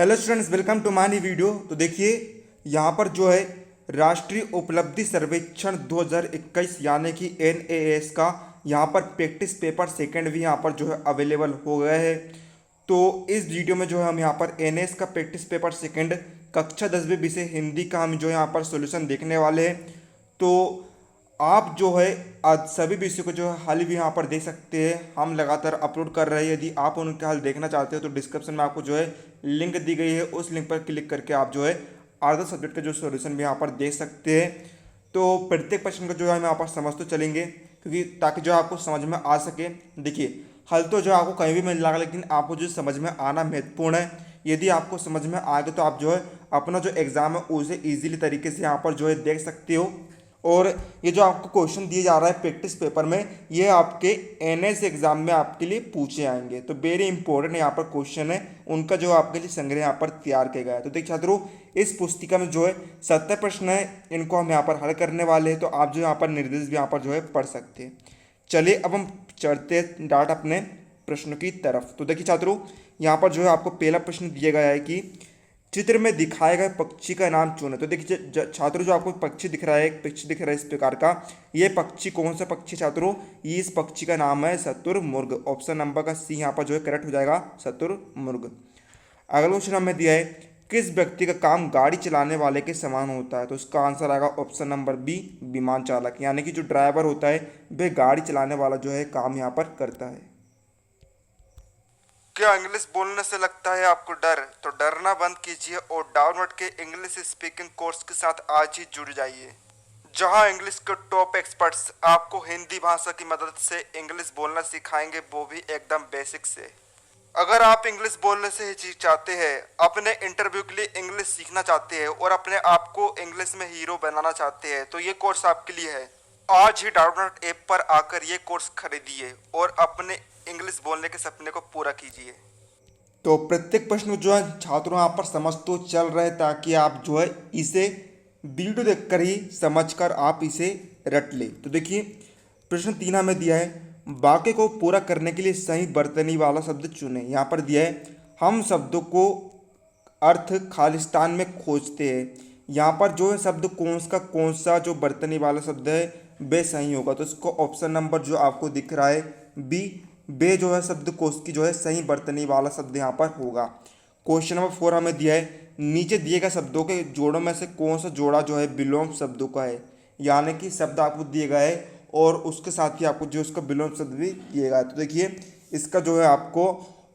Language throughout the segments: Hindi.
Hello students, welcome to my new video. तो देखिए यहाँ पर जो है राष्ट्रीय उपलब्धि सर्वेक्षण 2021 यानी कि NAS का यहाँ पर प्रैक्टिस पेपर सेकंड भी यहाँ पर जो है अवेलेबल हो गया है। तो इस वीडियो में जो है हम यहाँ पर NAS का प्रैक्टिस पेपर सेकंड कक्षा 10वीं विषय हिंदी का हम जो है यहाँ पर सॉल्यूशन देखने वाले हैं। तो आप जो है आज सभी विषयों को जो है हल भी यहाँ पर देख सकते हैं। हम लगातार अपलोड कर रहे हैं। यदि आप उनके हल देखना चाहते हो तो डिस्क्रिप्शन में आपको जो है लिंक दी गई है, उस लिंक पर क्लिक करके आप जो है अदर सब्जेक्ट का जो सॉल्यूशन भी यहाँ पर देख सकते हैं। तो प्रत्येक प्रश्न को जो है हम यहाँ पर समझ तो चलेंगे, क्योंकि ताकि जो आपको समझ में आ सके। देखिए हल तो जो आपको कहीं भी मिल जाएगा, लेकिन आपको जो समझ में आना महत्वपूर्ण है। यदि आपको समझ में आएगा तो आप जो है अपना जो एग्ज़ाम है उसे ईजिली तरीके से यहाँ पर जो है देख सकते हो। और ये जो आपको क्वेश्चन दिए जा रहा है प्रैक्टिस पेपर में, ये आपके NS एग्जाम में आपके लिए पूछे आएंगे। तो वेरी इंपॉर्टेंट यहाँ पर क्वेश्चन है, उनका जो आपके लिए संग्रह यहाँ पर तैयार किया गया है। तो देखिए छात्रों, इस पुस्तिका में जो है 70 प्रश्न है, इनको हम यहाँ पर हल करने वाले हैं। तो आप जो यहाँ पर निर्देश भी यहाँ पर जो है पढ़ सकते हैं। चलिए अब हम चढ़ते डाट अपने प्रश्नों की तरफ। तो देखिए छात्रों, यहाँ पर जो है आपको पहला प्रश्न दिया गया है कि चित्र में दिखाए गए पक्षी का नाम चुने। तो देखिए छात्रों, जो आपको पक्षी दिख रहा है, एक पक्षी दिख रहा है इस प्रकार का, ये पक्षी कौन सा पक्षी छात्रों? ये इस पक्षी का नाम है शुतुरमुर्ग। ऑप्शन नंबर का सी यहाँ पर जो है करेक्ट हो जाएगा, शुतुरमुर्ग। अगला क्वेश्चन हमें दिया है किस व्यक्ति का काम गाड़ी चलाने वाले के समान होता है? तो इसका आंसर आएगा ऑप्शन नंबर बी, विमान चालक। यानी कि जो ड्राइवर होता है वह गाड़ी चलाने वाला जो है काम यहाँ पर करता है। क्या इंग्लिश बोलने से लगता है आपको डर? तो डरना बंद कीजिए और डाउनवर्ड के इंग्लिश स्पीकिंग कोर्स के साथ आज ही जुड़ जाइए, जहां इंग्लिश के टॉप एक्सपर्ट्स आपको हिंदी भाषा की मदद से इंग्लिश बोलना सिखाएंगे, वो भी एकदम बेसिक से। अगर आप इंग्लिश बोलने से हिचकिचाते हैं, अपने इंटरव्यू के लिए इंग्लिश सीखना चाहते हैं और अपने आप को इंग्लिश में हीरो बनाना चाहते हैं, तो ये कोर्स आपके लिए है। आज ही डाउनलोड ऐप पर आकर ये कोर्स खरीदिए और अपने इंग्लिश बोलने के सपने को पूरा कीजिए। तो प्रत्येक प्रश्न जो है छात्रों यहाँ पर समझ तो चल रहे हैं, ताकि आप जो है इसे वीडियो देखकर ही समझकर आप इसे रट ले। तो देखिए प्रश्न 3 हमें दिया है वाक्य को पूरा करने के लिए सही बर्तनी वाला शब्द चुने। यहाँ पर दिया है हम शब्दों को अर्थ खालिस्तान में खोजते हैं। यहाँ पर जो है शब्द कौन सा जो बर्तनी वाला शब्द है बे सही होगा। तो इसको ऑप्शन नंबर जो आपको दिख रहा है बी, बे जो है शब्दकोश की जो है सही बर्तनी वाला शब्द यहाँ पर होगा। क्वेश्चन नंबर 4 हमें दिया है नीचे दिए गए शब्दों के जोड़ों में से कौन सा जोड़ा जो है विलोम शब्दों का है। यानी कि शब्द आपको दिए गए है और उसके साथ ही आपको जो उसका विलोम शब्द भी दिए गया है। तो देखिए इसका जो है आपको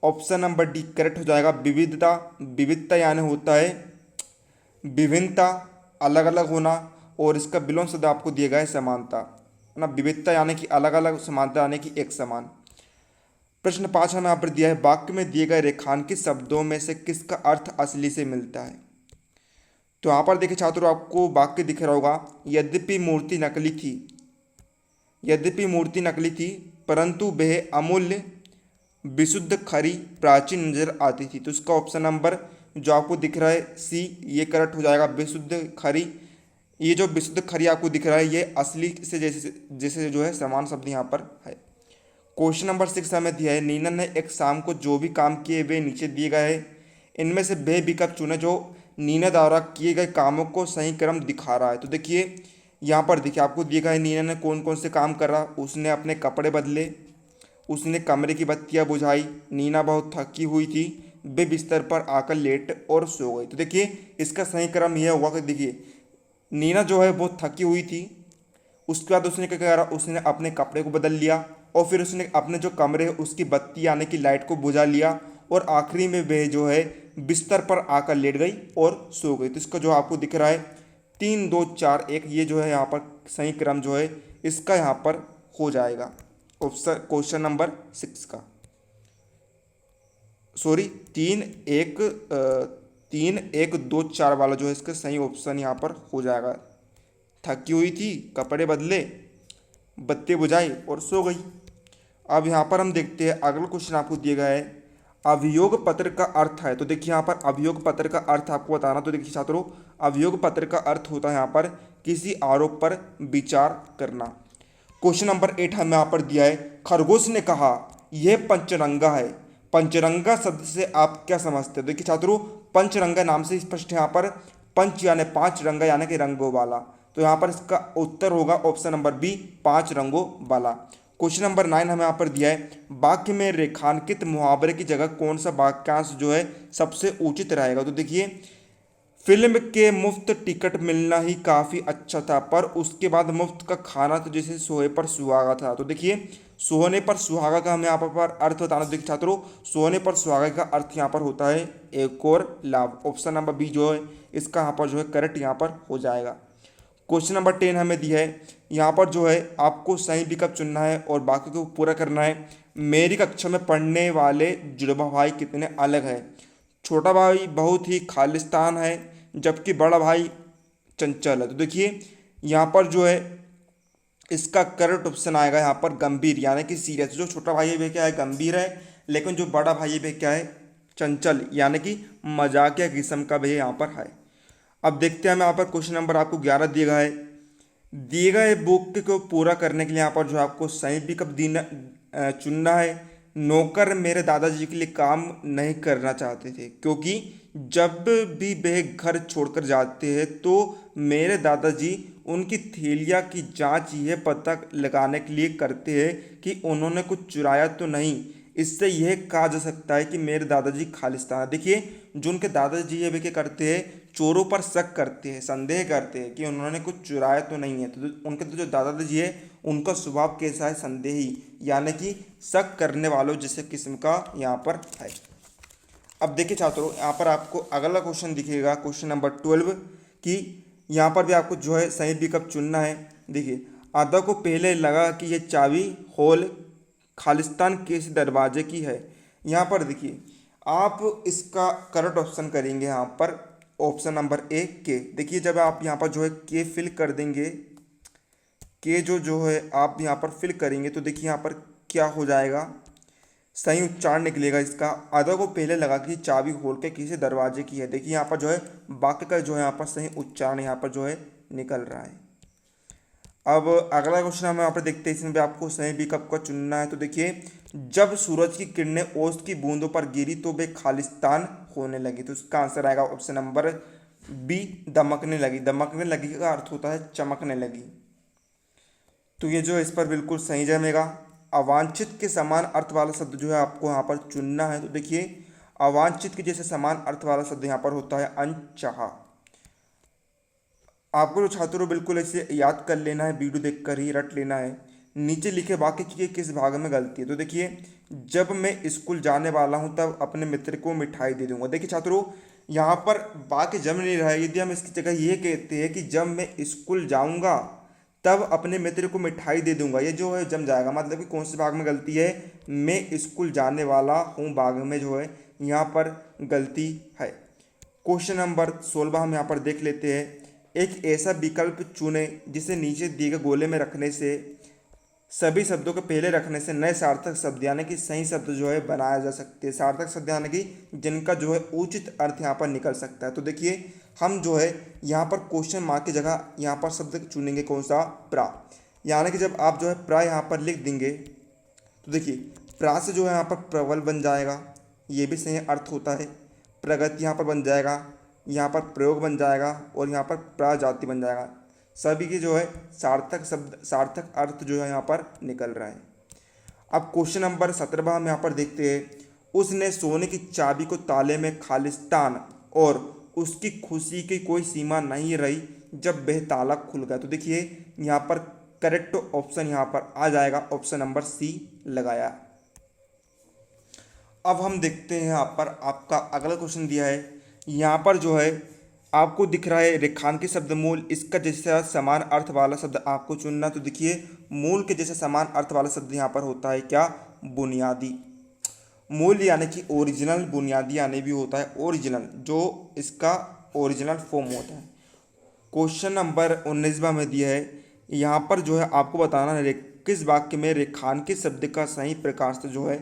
ऑप्शन नंबर डी करेक्ट हो जाएगा, विविधता। विविधता यानी होता है विभिन्नता, अलग अलग होना, और इसका विलोम शब्द आपको दिया गया है समानता ना। विविधता यानी कि अलग अलग, समानता यानी कि एक समान। प्रश्न 5 हमें यहाँ पर दिया है वाक्य में दिए गए रेखांकित शब्दों में से किसका अर्थ असली से मिलता है। तो यहाँ पर देखिए छात्रों, आपको वाक्य दिख रहा होगा यद्यपि मूर्ति नकली थी परंतु वह अमूल्य विशुद्ध खरी प्राचीन नजर आती थी। तो इसका ऑप्शन नंबर जो आपको दिख रहा है सी, ये करेक्ट हो जाएगा, विशुद्ध खरी। ये जो विशुद्ध खरी आपको दिख रहा है ये असली से जैसे जो है समान शब्द यहाँ पर है। क्वेश्चन नंबर 6 हमें दिया है नीना ने एक शाम को जो भी काम किए वे नीचे दिए गए हैं, इनमें से वह विकल्प चुने जो नीना द्वारा किए गए कामों को सही क्रम दिखा रहा है। तो देखिए यहाँ पर देखिए आपको दिया गया है नीना ने कौन कौन से काम करा। उसने अपने कपड़े बदले, उसने कमरे की बत्तियाँ बुझाई, नीना बहुत थकी हुई थी, वे बिस्तर पर आकर लेट और सो गई। तो देखिए इसका सही क्रम यह होगा कि देखिए नीना जो है बहुत थकी हुई थी, उसके बाद उसने क्या करा, उसने अपने कपड़े को बदल लिया और फिर उसने अपने जो कमरे है उसकी बत्ती यानी कि लाइट को बुझा लिया, और आखिरी में वह जो है बिस्तर पर आकर लेट गई और सो गई। तो इसका जो आपको दिख रहा है 3 2 4 1, ये जो है यहाँ पर सही क्रम जो है इसका यहाँ पर हो जाएगा ऑप्शन क्वेश्चन नंबर 6 का। सॉरी 3 1 2 4 वाला जो है इसका सही ऑप्शन यहाँ पर हो जाएगा। थकी हुई थी, कपड़े बदले, बत्ती बुझाई और सो गई। अब यहाँ पर हम देखते हैं अगला क्वेश्चन आपको दिया गया है अभियोग पत्र का अर्थ है। तो देखिए यहाँ पर अभियोग पत्र का अर्थ आपको बताना। तो देखिए छात्रों, अभियोग पत्र का अर्थ होता है यहाँ पर किसी आरोप पर विचार करना। क्वेश्चन नंबर 8 हमें यहाँ पर दिया है खरगोश ने कहा यह पंचरंगा है, पंचरंगा शब्द से आप क्या समझते हो? देखिए छात्रों, पंचरंगा नाम से स्पष्ट है यहाँ पर, पंच यानी पांच, रंगा यानी कि रंगों वाला। तो यहाँ पर इसका उत्तर होगा ऑप्शन नंबर बी, पांच रंगों वाला। क्वेश्चन नंबर 9 हमें यहाँ पर दिया है, वाक्य में रेखांकित मुहावरे की जगह कौन सा वाक्यांश जो है सबसे उचित रहेगा? तो देखिए, फिल्म के मुफ्त टिकट मिलना ही काफ़ी अच्छा था, पर उसके बाद मुफ्त का खाना तो जैसे सोए पर सुहागा था। तो देखिए, सोने पर सुहागा का हमें यहाँ पर अर्थ बताना। देखिए छात्रों, सोने पर सुहागा का अर्थ यहाँ पर होता है एक और लाभ। ऑप्शन नंबर बी जो है इसका यहाँ पर जो है करेक्ट यहाँ पर हो जाएगा। क्वेश्चन नंबर 10 हमें दिया है, यहाँ पर जो है आपको सही विकल्प चुनना है और बाकी को पूरा करना है। मेरी कक्षा में पढ़ने वाले जुड़वा भाई कितने अलग हैं? छोटा भाई बहुत ही खालिस्तान है, जबकि बड़ा भाई चंचल है। तो देखिए, यहाँ पर जो है इसका करेक्ट ऑप्शन आएगा यहाँ पर गंभीर यानी कि सीरियस। जो छोटा भाई है वह क्या है, गंभीर है, लेकिन जो बड़ा भाई है वह क्या है, चंचल यानी कि मजाकिया किस्म का वह यहाँ पर है। अब देखते हैं, यहाँ पर क्वेश्चन नंबर आपको 11 दिया गया है। दिए गए बुक को पूरा करने के लिए यहाँ पर जो आपको सही विकल्प देना चुनना है। नौकर मेरे दादाजी के लिए काम नहीं करना चाहते थे, क्योंकि जब भी वह घर छोड़कर जाते हैं तो मेरे दादाजी उनकी थैलिया की जांच यह पता लगाने के लिए करते हैं कि उन्होंने कुछ चुराया तो नहीं। इससे यह कहा जा सकता है कि मेरे दादाजी खालिस्तान है। देखिए, जो उनके दादाजी है वे क्या करते हैं, चोरों पर शक करते हैं, संदेह करते हैं कि उन्होंने कुछ चुराया तो नहीं है। तो उनके तो जो दादाजी है उनका स्वभाव कैसा है, संदेही यानी कि शक करने वालों जैसे किस्म का यहाँ पर है। अब देखिए छात्रों, यहाँ पर आपको अगला क्वेश्चन दिखेगा, क्वेश्चन नंबर 12 कि यहाँ पर भी आपको जो है सही विकल्प चुनना है। देखिए, आधा को पहले लगा कि ये चाबी होल खालिस्तान किस दरवाजे की है। यहाँ पर देखिए, आप इसका करेक्ट ऑप्शन करेंगे यहाँ पर ऑप्शन नंबर ए के। देखिए, जब आप यहाँ पर जो है के फिल कर देंगे, के जो है आप यहाँ पर फिल करेंगे तो देखिए यहाँ पर क्या हो जाएगा, सही उच्चारण निकलेगा इसका। आधा को पहले लगा कि चाबी होल के किसी दरवाजे की है। देखिए यहाँ पर जो है वाक्य का जो है यहाँ पर सही उच्चारण यहाँ पर जो है निकल रहा है। अब अगला क्वेश्चन हम यहाँ पर देखते हैं, इसमें भी आपको सही विकल्प का चुनना है। तो देखिए, जब सूरज की किरणें ओस की बूंदों पर गिरी तो वे खालिस्तान होने लगी। तो इसका आंसर आएगा ऑप्शन नंबर बी, दमकने लगी। दमकने लगी का अर्थ होता है चमकने लगी। तो ये जो है इस पर बिल्कुल सही जमेगा। अवांछित के समान अर्थ वाला शब्द जो है आपको यहाँ पर चुनना है। तो देखिए, अवांछित के जैसे समान अर्थ वाला शब्द यहाँ पर होता है अनचाहा। आपको जो छात्रों बिल्कुल ऐसे याद कर लेना है, वीडियो देखकर ही रट लेना है। नीचे लिखे वाक्य के किस भाग में गलती है? तो देखिए, जब मैं स्कूल जाने वाला हूँ तब अपने मित्र को मिठाई दे दूंगा। देखिए छात्रों, यहाँ पर वाक्य जम नहीं रहा है। यदि हम इसकी जगह ये कहते हैं कि जब मैं स्कूल जाऊँगा तब अपने मित्र को मिठाई दे दूंगा, ये जो है जम जाएगा। मतलब कि कौन से भाग में गलती है, मैं स्कूल जाने वाला हूँ भाग में जो है यहाँ पर गलती है। क्वेश्चन नंबर 16 हम यहाँ पर देख लेते हैं। एक ऐसा विकल्प चुने जिसे नीचे दिए गए गोले में रखने से सभी शब्दों को पहले रखने से नए सार्थक शब्द यानी कि सही शब्द जो है बनाया जा सकते हैं। सार्थक शब्द यानी कि जिनका जो है उचित अर्थ यहाँ पर निकल सकता है। तो देखिए, हम जो है यहाँ पर क्वेश्चन मार्क की जगह यहाँ पर शब्द चुनेंगे कौन सा, प्रा। यानी कि जब आप जो है प्रा यहाँ पर लिख देंगे तो देखिए, प्रा से जो है यहाँ पर प्रबल बन जाएगा, ये भी सही अर्थ होता है। प्रगति यहाँ पर बन जाएगा, यहाँ पर प्रयोग बन जाएगा और यहाँ पर प्रजाति बन जाएगा। सभी की जो है सार्थक शब्द, सार्थक अर्थ जो है यहाँ पर निकल रहा है। अब क्वेश्चन नंबर 17 हम यहाँ पर देखते हैं। उसने सोने की चाबी को ताले में खालिस्तान और उसकी खुशी की कोई सीमा नहीं रही जब वह ताला खुल गया। तो देखिए, यहाँ पर करेक्ट ऑप्शन यहाँ पर आ जाएगा, ऑप्शन नंबर सी लगाया। अब हम देखते हैं यहाँ पर आपका अगला क्वेश्चन दिया है। यहाँ पर जो है आपको दिख रहा है रेखांकित शब्द मूल, इसका जैसा समान अर्थ वाला शब्द आपको चुनना। तो देखिए, मूल के जैसे समान अर्थ वाला शब्द यहाँ पर होता है क्या, बुनियादी। मूल यानी कि ओरिजिनल, बुनियादी यानी भी होता है ओरिजिनल, जो इसका ओरिजिनल फॉर्म होता है। क्वेश्चन नंबर 19 में दिया है। यहाँ पर जो है आपको बताना है किस वाक्य में रेखांकित शब्द का सही प्रकार से जो है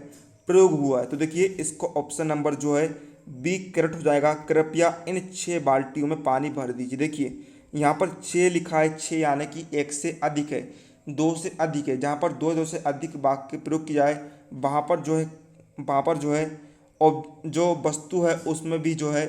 प्रयोग हुआ है। तो देखिए, इसको ऑप्शन नंबर जो है बी करेक्ट हो जाएगा। कृपया इन 6 बाल्टियों में पानी भर दीजिए। देखिए, यहाँ पर 6 लिखा है, 6 यानी कि 1 से अधिक है, 2 से अधिक है। जहाँ पर 2 से अधिक वाक्य प्रयोग किया जाए वहाँ पर जो है वहाँ पर जो है और जो वस्तु है उसमें भी जो है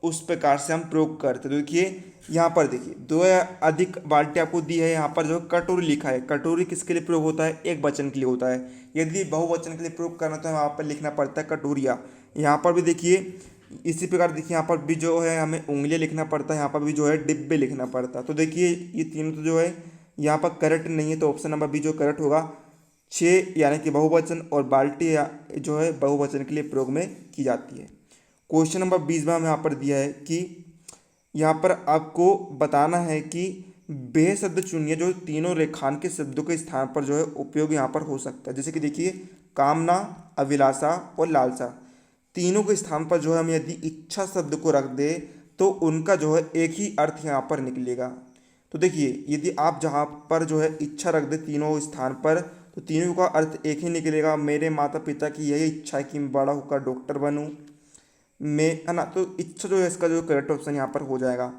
उस प्रकार से हम प्रयोग करते हैं। तो देखिए यहाँ पर देखिए दो या अधिक बाल्टी आपको दी है, यहाँ पर जो कटोरी लिखा है। कटोरी किसके लिए प्रयोग होता है? एक वचन के लिए होता है। यदि बहुवचन के लिए प्रयोग करना तो यहाँ पर लिखना पड़ता है कटोरिया। यहाँ पर भी देखिए इसी प्रकार देखिए यहाँ पर भी जो है हमें उंगलियाँ लिखना पड़ता है, यहाँ पर भी जो है डिब्बे लिखना पड़ता है। तो देखिए ये तीनों तो जो है यहाँ पर करेक्ट नहीं है, तो ऑप्शन नंबर बी जो करेक्ट होगा। 6 यानी कि बहुवचन और बाल्टी जो है बहुवचन के लिए प्रयोग में की जाती है। क्वेश्चन नंबर 20 में हमें यहाँ पर दिया है कि यहाँ पर आपको बताना है कि वह शब्द चुनिए जो तीनों रेखांकित शब्दों के स्थान पर जो है उपयोग यहाँ पर हो सकता है। जैसे कि देखिए कामना, अभिलाषा और लालसा, तीनों के स्थान पर जो है हम यदि इच्छा शब्द को रख दे तो उनका जो है एक ही अर्थ यहाँ पर निकलेगा। तो देखिए यदि आप जहाँ पर जो है इच्छा रख दे तीनों स्थान पर तो तीनों का अर्थ एक ही निकलेगा। मेरे माता पिता की यही इच्छा है कि मैं बड़ा होकर डॉक्टर बनूं, मैं, है ना। तो इच्छा जो है इसका जो करेक्ट ऑप्शन यहाँ पर हो जाएगा।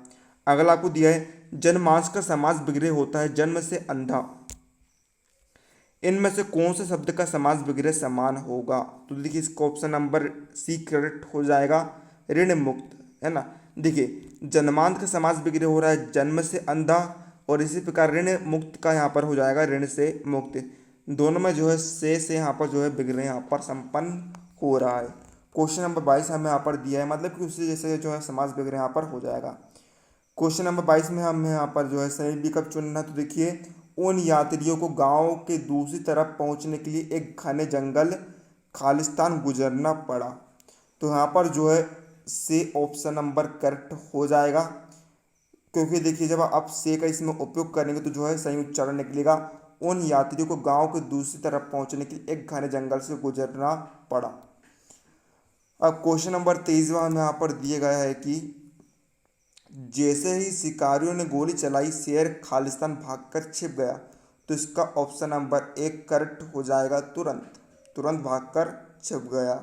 अगला आपको दिया है जनमानस का समास विग्रह होता है जन्म से अंधा, इनमें से कौन से शब्द का समास विग्रह समान होगा? तो देखिए इसका ऑप्शन नंबर सी करेक्ट हो जाएगा, ऋण मुक्त, है ना। देखिए जन्मांत का समास विग्रह हो रहा है जन्म से अंधा, और इसी प्रकार ऋण मुक्त का यहाँ पर हो जाएगा ऋण से मुक्त। दोनों में जो है से यहाँ पर जो है विग्रह यहाँ पर संपन्न हो रहा है। क्वेश्चन नंबर 22 हमें यहाँ पर दिया है, मतलब कि उसी जैसे जो है समास विग्रह यहाँ पर हो जाएगा। क्वेश्चन नंबर 22 में हमें यहाँ पर जो है सही विकल्प चुनना है। तो देखिए उन यात्रियों को गांव के दूसरी तरफ पहुंचने के लिए एक घने जंगल खालिस्तान गुजरना पड़ा। तो यहाँ पर जो है से ऑप्शन नंबर करेक्ट हो जाएगा, क्योंकि देखिए जब आप से का इसमें उपयोग करेंगे तो जो है सही उच्चारण निकलेगा। उन यात्रियों को गांव के दूसरी तरफ पहुंचने के लिए एक घने जंगल से गुजरना पड़ा। अब क्वेश्चन नंबर 23 में यहाँ पर दिया गया है कि जैसे ही शिकारियों ने गोली चलाई शेर खालिस्तान भागकर छिप गया। तो इसका ऑप्शन नंबर 1 करेक्ट हो जाएगा, तुरंत भागकर छिप गया।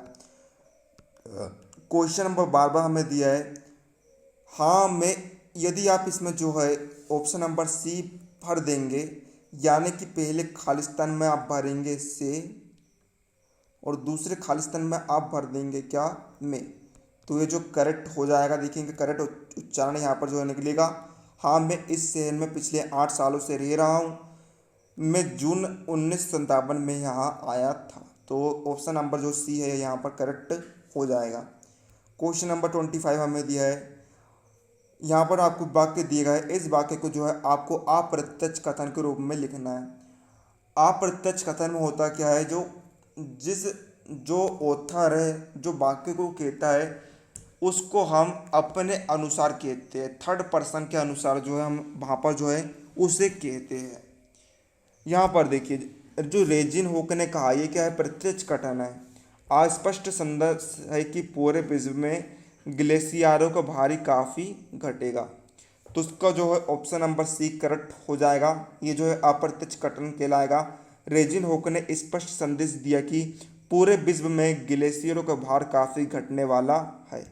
क्वेश्चन नंबर 12 हमें दिया है हाँ में, यदि आप इसमें जो है ऑप्शन नंबर सी भर देंगे, यानी कि पहले खालिस्तान में आप भरेंगे से और दूसरे खालिस्तान में आप भर देंगे क्या में, तो ये जो करेक्ट हो जाएगा। देखेंगे करेक्ट उच्चारण यहाँ पर जो है निकलेगा। हाँ मैं इस शहर में पिछले 8 सालों से रह रहा हूँ, मैं जून 1957 में यहाँ आया था। तो ऑप्शन नंबर जो सी है यहाँ पर करेक्ट हो जाएगा। क्वेश्चन नंबर 25 हमें दिया है, यहाँ पर आपको वाक्य दिया गया है, इस वाक्य को जो है आपको अप्रत्यक्ष कथन के रूप में लिखना है। अप्रत्यक्ष कथन में होता क्या है, जो ऑथर है जो वाक्य को कहता है उसको हम अपने अनुसार कहते हैं, थर्ड पर्सन के अनुसार जो है हम वहाँ पर जो है उसे कहते हैं। यहाँ पर देखिए जो रेजिन होक ने कहा ये क्या है, प्रत्यक्ष कथन है। अस्पष्ट संदेश है कि पूरे विश्व में ग्लेशियरों का भारी काफ़ी घटेगा। तो उसका जो है ऑप्शन नंबर सी करेक्ट हो जाएगा। ये जो है अप्रत्यक्ष कथन कहलाएगा। रेजिन होक ने स्पष्ट संदेश दिया कि पूरे विश्व में ग्लेशियरों का भार काफ़ी घटने वाला है।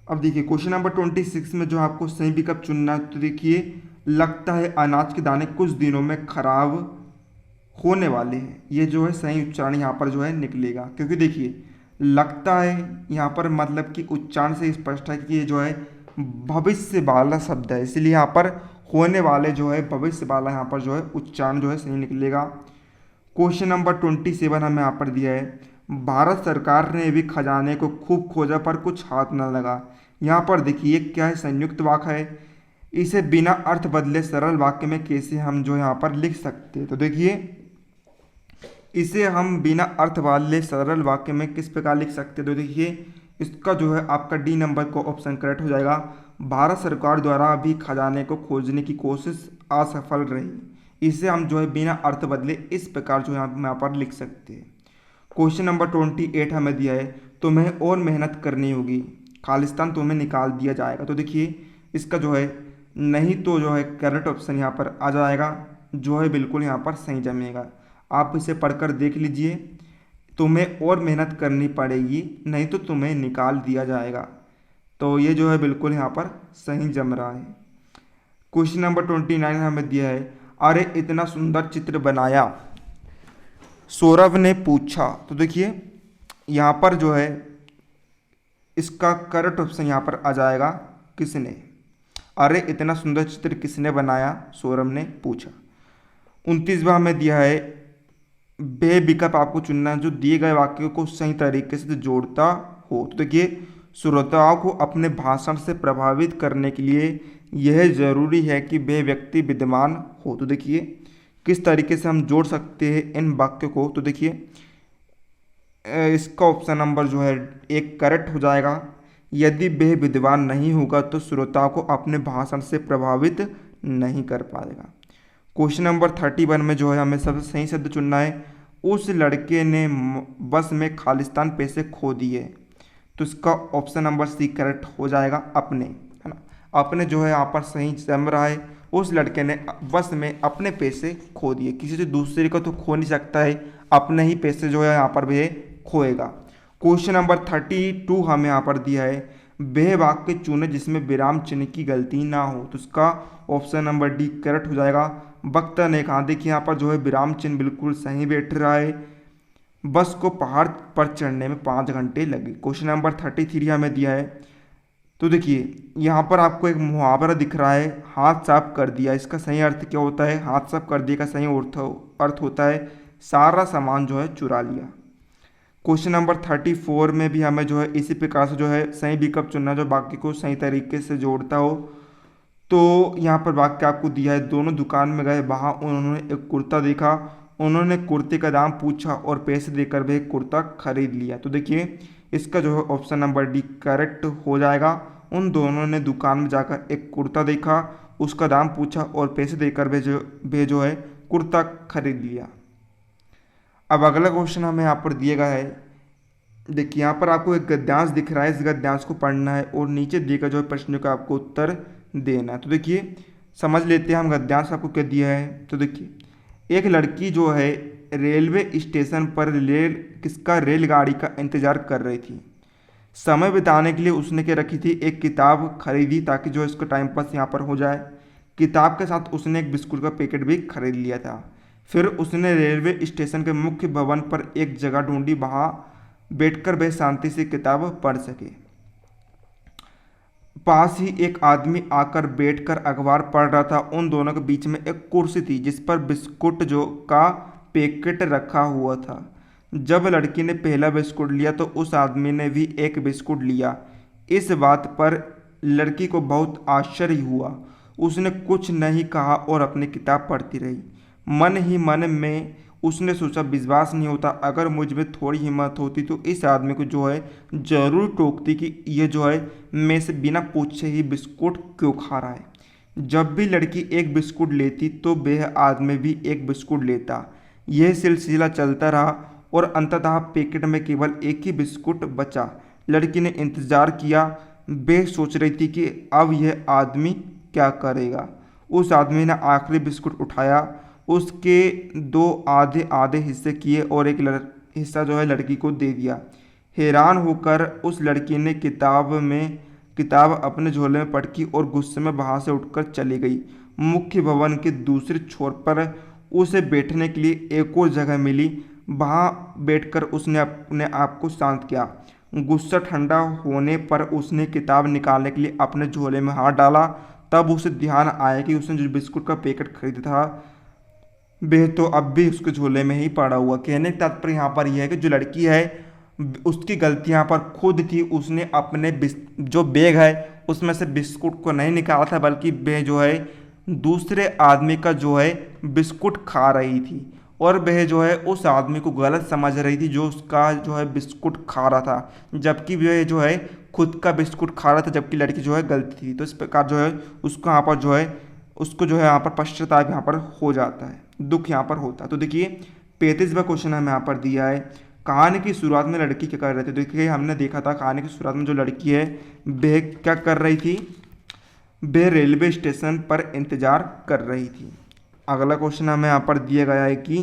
अब देखिए क्वेश्चन नंबर 26 में जो आपको सही विकल्प चुनना है। तो देखिए लगता है अनाज के दाने कुछ दिनों में खराब होने वाले हैं, ये जो है सही उच्चारण यहाँ पर जो है निकलेगा। क्योंकि देखिए लगता है यहाँ पर मतलब कि उच्चारण से स्पष्ट है कि ये जो है भविष्य वाला शब्द है, इसलिए यहाँ पर होने वाले जो है भविष्य वाला यहाँ पर जो है उच्चारण जो है सही निकलेगा। क्वेश्चन नंबर 27 हमें यहाँ पर दिया है, भारत सरकार ने भी खजाने को खूब खोजा पर कुछ हाथ न लगा। यहाँ पर देखिए क्या है, संयुक्त वाक्य है, इसे बिना अर्थ बदले सरल वाक्य में कैसे हम जो यहाँ पर लिख सकते हैं। तो देखिए इसे हम बिना अर्थ बदले सरल वाक्य में किस प्रकार लिख सकते हैं। तो देखिए इसका जो है आपका डी नंबर को ऑप्शन करेक्ट हो जाएगा। भारत सरकार द्वारा भी खजाने को खोजने की कोशिश असफल रही, इसे हम जो है बिना अर्थ बदले इस प्रकार जो है यहाँ पर लिख सकते हैं। क्वेश्चन नंबर 28 हमें दिया है, तुम्हें और मेहनत करनी होगी, खालिस्तान तुम्हें निकाल दिया जाएगा। तो देखिए इसका जो है नहीं तो जो है करेक्ट ऑप्शन यहाँ पर आ जाएगा, जो है बिल्कुल यहाँ पर सही जमेगा। आप इसे पढ़कर देख लीजिए, तुम्हें और मेहनत करनी पड़ेगी नहीं तो तुम्हें निकाल दिया जाएगा। तो ये जो है बिल्कुल यहाँ पर सही जम रहा है। क्वेश्चन नंबर 29 हमें दिया है, अरे इतना सुंदर चित्र बनाया, सौरभ ने पूछा। तो देखिए यहाँ पर जो है इसका करेक्ट ऑप्शन यहाँ पर आ जाएगा किसने। अरे इतना सुंदर चित्र किसने बनाया, सौरभ ने पूछा। 29वां में दिया है बे विकल्प आपको चुनना है जो दिए गए वाक्यों को सही तरीके से जोड़ता हो। तो देखिए श्रोताओं को अपने भाषण से प्रभावित करने के लिए यह जरूरी है कि वह व्यक्ति विद्यमान हो। तो देखिए किस तरीके से हम जोड़ सकते हैं इन वाक्यों को। तो देखिए इसका ऑप्शन नंबर जो है एक करेक्ट हो जाएगा। यदि वह विद्वान नहीं होगा तो श्रोताओं को अपने भाषण से प्रभावित नहीं कर पाएगा। क्वेश्चन नंबर 31 में जो है हमें सबसे सही शब्द चुनना है। उस लड़के ने बस में खालिस्तान पैसे खो दिए। तो इसका ऑप्शन नंबर सी करेक्ट हो जाएगा, अपने, है ना। अपने जो है यहाँ पर सही जम रहा है। उस लड़के ने बस में अपने पैसे खो दिए। किसी से दूसरे को तो खो नहीं सकता है, अपने ही पैसे जो है यहाँ पर वह खोएगा। क्वेश्चन नंबर 32 हमें यहाँ पर दिया है वह वाक्य चुने जिसमें विराम चिन्ह की गलती ना हो। तो इसका ऑप्शन नंबर डी करेक्ट हो जाएगा। वक्ता ने कहा, देखिए यहाँ पर जो है विराम चिन्ह बिल्कुल सही बैठ रहा है। बस को पहाड़ पर चढ़ने में 5 घंटे लगे। क्वेश्चन नंबर 33 हमें दिया है। तो देखिए यहाँ पर आपको एक मुहावरा दिख रहा है, हाथ साफ कर दिया। इसका सही अर्थ क्या होता है? हाथ साफ कर दिया का सही अर्थ होता है सारा सामान जो है चुरा लिया। क्वेश्चन नंबर 34 में भी हमें जो है इसी प्रकार से जो है सही विकल्प चुनना जो वाक्य को सही तरीके से जोड़ता हो। तो यहाँ पर वाक्य आपको दिया है, दोनों दुकान में गए, वहाँ उन्होंने एक कुर्ता देखा, उन्होंने कुर्ते का दाम पूछा और पैसे देकर वह कुर्ता खरीद लिया। तो देखिए इसका जो है ऑप्शन नंबर डी करेक्ट हो जाएगा। उन दोनों ने दुकान में जाकर एक कुर्ता देखा, उसका दाम पूछा और पैसे देकर वे जो है कुर्ता खरीद लिया। अब अगला क्वेश्चन हमें यहाँ पर दिया गया है। देखिए यहाँ पर आपको एक गद्यांश दिख रहा है, इस गद्यांश को पढ़ना है और नीचे दिए गए जो है प्रश्नों का आपको उत्तर देना है। तो देखिए समझ लेते हैं हम गद्यांश आपको क्या दिया है। तो देखिए एक लड़की जो है रेलवे स्टेशन पर रेलगाड़ी का इंतजार कर रही थी। समय बिताने के लिए उसने क्या रखी थी, एक किताब खरीदी ताकि जो है उसका टाइम पास यहाँ पर हो जाए। किताब के साथ उसने एक बिस्कुट का पैकेट भी खरीद लिया था। फिर उसने रेलवे स्टेशन के मुख्य भवन पर एक जगह ढूंढी, वहां बैठकर वह शांति से किताब पढ़ सके। पास ही एक आदमी आकर बैठकर अखबार पढ़ रहा था। उन दोनों के बीच में एक कुर्सी थी जिस पर बिस्कुट जो का पैकेट रखा हुआ था। जब लड़की ने पहला बिस्कुट लिया तो उस आदमी ने भी एक बिस्कुट लिया। इस बात पर लड़की को बहुत आश्चर्य हुआ। उसने कुछ नहीं कहा और अपनी किताब पढ़ती रही। मन ही मन में उसने सोचा, विश्वास नहीं होता, अगर मुझ में थोड़ी हिम्मत होती तो इस आदमी को जो है जरूर टोकती कि ये जो है मैं से बिना पूछे ही बिस्कुट क्यों खा रहा है। जब भी लड़की एक बिस्कुट लेती तो वह आदमी भी एक बिस्कुट लेता। यह सिलसिला चलता रहा और अंततः पैकेट में केवल एक ही बिस्कुट बचा। लड़की ने इंतजार किया, वह सोच रही थी कि अब यह आदमी क्या करेगा। उस आदमी ने आखिरी बिस्कुट उठाया, उसके 2 आधे आधे हिस्से किए और एक हिस्सा जो है लड़की को दे दिया। हैरान होकर उस लड़की ने किताब अपने झोले में पटकी और गुस्से में वहाँ से उठकर चली गई। मुख्य भवन के दूसरे छोर पर उसे बैठने के लिए एक और जगह मिली। वहाँ बैठकर उसने अपने आप को शांत किया। गुस्सा ठंडा होने पर उसने किताब निकालने के लिए अपने झोले में हाथ डाला। तब उसे ध्यान आया कि उसने जो बिस्कुट का पैकेट खरीदा था वह तो अब भी उसके झोले में ही पड़ा हुआ। कहने का तात्पर्य यहाँ पर यह है कि जो लड़की है उसकी गलती यहाँ पर खुद थी। उसने अपने जो बैग है उसमें से बिस्कुट को नहीं निकाला था, बल्कि वह जो है दूसरे आदमी का जो है बिस्कुट खा रही थी और वह जो है उस आदमी को गलत समझ रही थी जो उसका जो है बिस्कुट खा रहा था, जबकि वह जो है खुद का बिस्कुट खा रहा था, जबकि लड़की जो है गलती थी। तो इस प्रकार जो है उसको यहाँ पर जो है यहाँ पर पश्चाताप यहाँ पर हो जाता है, दुख यहाँ पर होता है। तो देखिए 35वां क्वेश्चन हमें यहाँ पर दिया है, कहानी की शुरुआत में लड़की क्या कर रही थी। देखिए हमने देखा था कहानी की शुरुआत में जो लड़की है वह क्या कर रही थी, वह रेलवे स्टेशन पर इंतजार कर रही थी। अगला क्वेश्चन हमें यहाँ पर दिया गया है कि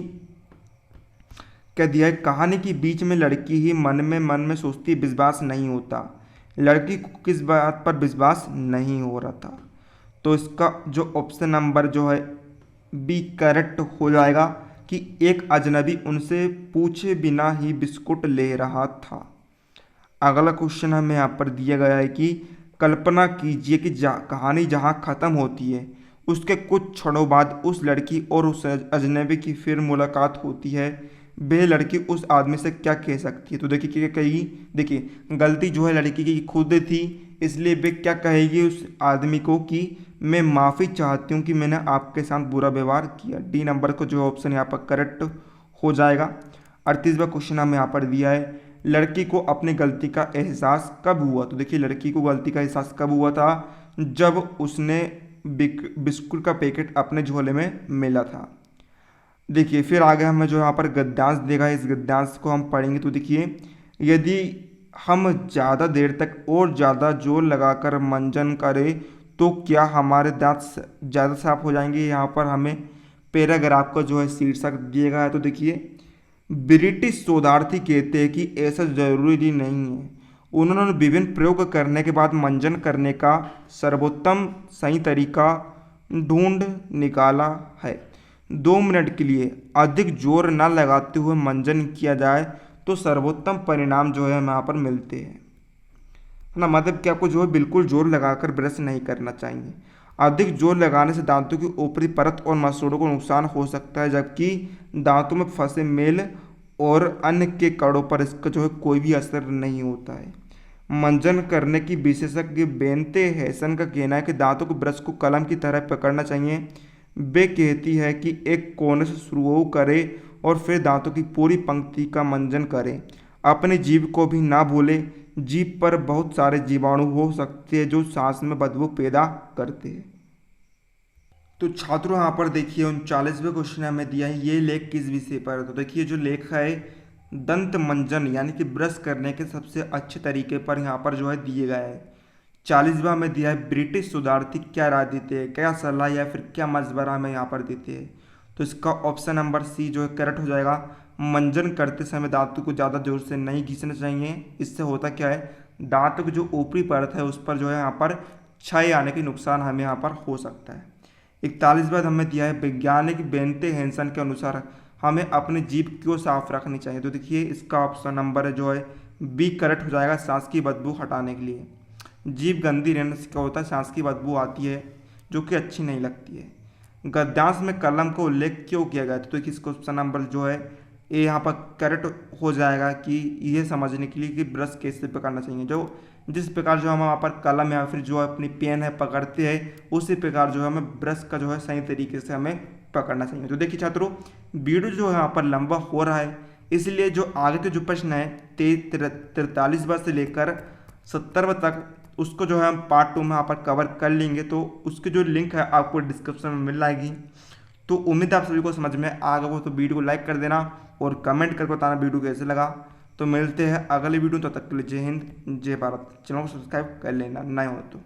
क्या दिया है, कहानी के बीच में लड़की ही मन में सोचती विश्वास नहीं होता। लड़की को किस बात पर विश्वास नहीं हो रहा था। तो इसका जो ऑप्शन नंबर जो है बी करेक्ट हो जाएगा। कि एक अजनबी उनसे पूछे बिना ही बिस्कुट ले रहा था। अगला क्वेश्चन हमें यहाँ पर दिया गया है कि कल्पना कीजिए कि कहानी जहाँ ख़त्म होती है उसके कुछ क्षणों बाद उस लड़की और उस अजनबी की फिर मुलाकात होती है। वह लड़की उस आदमी से क्या कह सकती है? तो देखिए कि कहीं देखिए गलती जो है लड़की की खुद थी, इसलिए वे क्या कहेगी उस आदमी को कि मैं माफ़ी चाहती हूँ कि मैंने आपके साथ बुरा व्यवहार किया। डी नंबर को जो ऑप्शन यहाँ पर करेक्ट हो जाएगा। 38वां क्वेश्चन हमें यहाँ पर दिया है, लड़की को अपनी गलती का एहसास कब हुआ? तो देखिए लड़की को गलती का एहसास कब हुआ था? जब उसने बिस्कुट का पैकेट अपने झोले में मिला था। देखिए फिर आगे हमें जो यहाँ पर गद्यांश देगा, इस गद्यांश को हम पढ़ेंगे। तो देखिए यदि हम ज़्यादा देर तक और ज़्यादा जोर लगाकर मंजन करें तो क्या हमारे दांत ज़्यादा साफ हो जाएंगे? यहाँ पर हमें पैराग्राफ का जो है शीर्षक दिया गया है। तो देखिए ब्रिटिश शोधार्थी कहते हैं कि ऐसा जरूरी नहीं है। उन्होंने विभिन्न प्रयोग करने के बाद मंजन करने का सर्वोत्तम सही तरीका ढूंढ निकाला है। 2 मिनट के लिए अधिक जोर न लगाते हुए मंजन किया जाए तो सर्वोत्तम परिणाम जो है हमें यहाँ पर मिलते हैं, है ना। मतलब कि आपको जो है बिल्कुल जोर लगाकर ब्रश नहीं करना चाहिए। अधिक जोर लगाने से दांतों की ऊपरी परत और मसूड़ों को नुकसान हो सकता है, जबकि दांतों में फंसे मेल और अन्य के कड़ों पर इसका जो है कोई भी असर नहीं होता है। मंजन करने की विशेषज्ञ बेंते हैसन का कहना है कि दांतों को ब्रश को कलम की तरह पकड़ना चाहिए। वे कहती है कि एक कोने से शुरू करें और फिर दांतों की पूरी पंक्ति का मंजन करें। अपनी जीभ को भी ना भूलें। जीभ पर बहुत सारे जीवाणु हो सकते हैं जो सांस में बदबू पैदा करते हैं। तो छात्रों यहाँ पर देखिए 39वें क्वेश्चन हमें दिया है, ये लेख किस विषय पर? तो देखिए जो लेख है दंत मंजन यानी कि ब्रश करने के सबसे अच्छे तरीके पर यहाँ पर जो है दिए गए हैं। 40वां में दिया है ब्रिटिश शोधार्थी क्या राय देते हैं, क्या सलाह या फिर क्या मशवरा हमें यहाँ पर देते हैं? तो इसका ऑप्शन नंबर सी जो है करेक्ट हो जाएगा। मंजन करते समय दांतों को ज़्यादा जोर से नहीं घिसना चाहिए। इससे होता क्या है, दांतों की जो ऊपरी परत है उस पर जो है यहाँ पर क्षय आने के नुकसान हमें यहाँ पर हो सकता है। 41वां हमें दिया है वैज्ञानिक बेंते हैंसन के अनुसार हमें अपनी जीभ क्यों साफ रखनी चाहिए? तो देखिए इसका ऑप्शन नंबर जो है बी करेक्ट हो जाएगा, सांस की बदबू हटाने के लिए। जीभ गंदी रहने से क्या होता है, सांस की बदबू आती है जो कि अच्छी नहीं लगती है। गद्यांश में कलम का उल्लेख क्यों किया गया? तो इसका ऑप्शन नंबर जो है ये यहाँ पर करेक्ट हो जाएगा कि ये समझने के लिए कि ब्रश कैसे पकड़ना चाहिए। जो जिस प्रकार जो हम वहाँ पर कलम या फिर जो अपनी पेन है पकड़ते हैं उसी प्रकार जो है हमें ब्रश का जो है सही तरीके से हमें पकड़ना चाहिए। तो देखिए छात्रों वीडियो जो है यहाँ पर लंबा हो रहा है, इसलिए जो आगे के जो प्रश्न है 43वां से लेकर 70वां तक उसको जो है हम पार्ट 2 में यहाँ पर कवर कर लेंगे। तो उसकी जो लिंक है आपको डिस्क्रिप्शन में मिल जाएगी। तो उम्मीद है आप सभी को समझ में आ गया हो। तो वीडियो को लाइक कर देना और कमेंट करके बताना वीडियो कैसे लगा। तो मिलते हैं अगले वीडियो, तब तक के लिए जय हिंद जय भारत। चैनल को सब्सक्राइब कर लेना नए हो तो।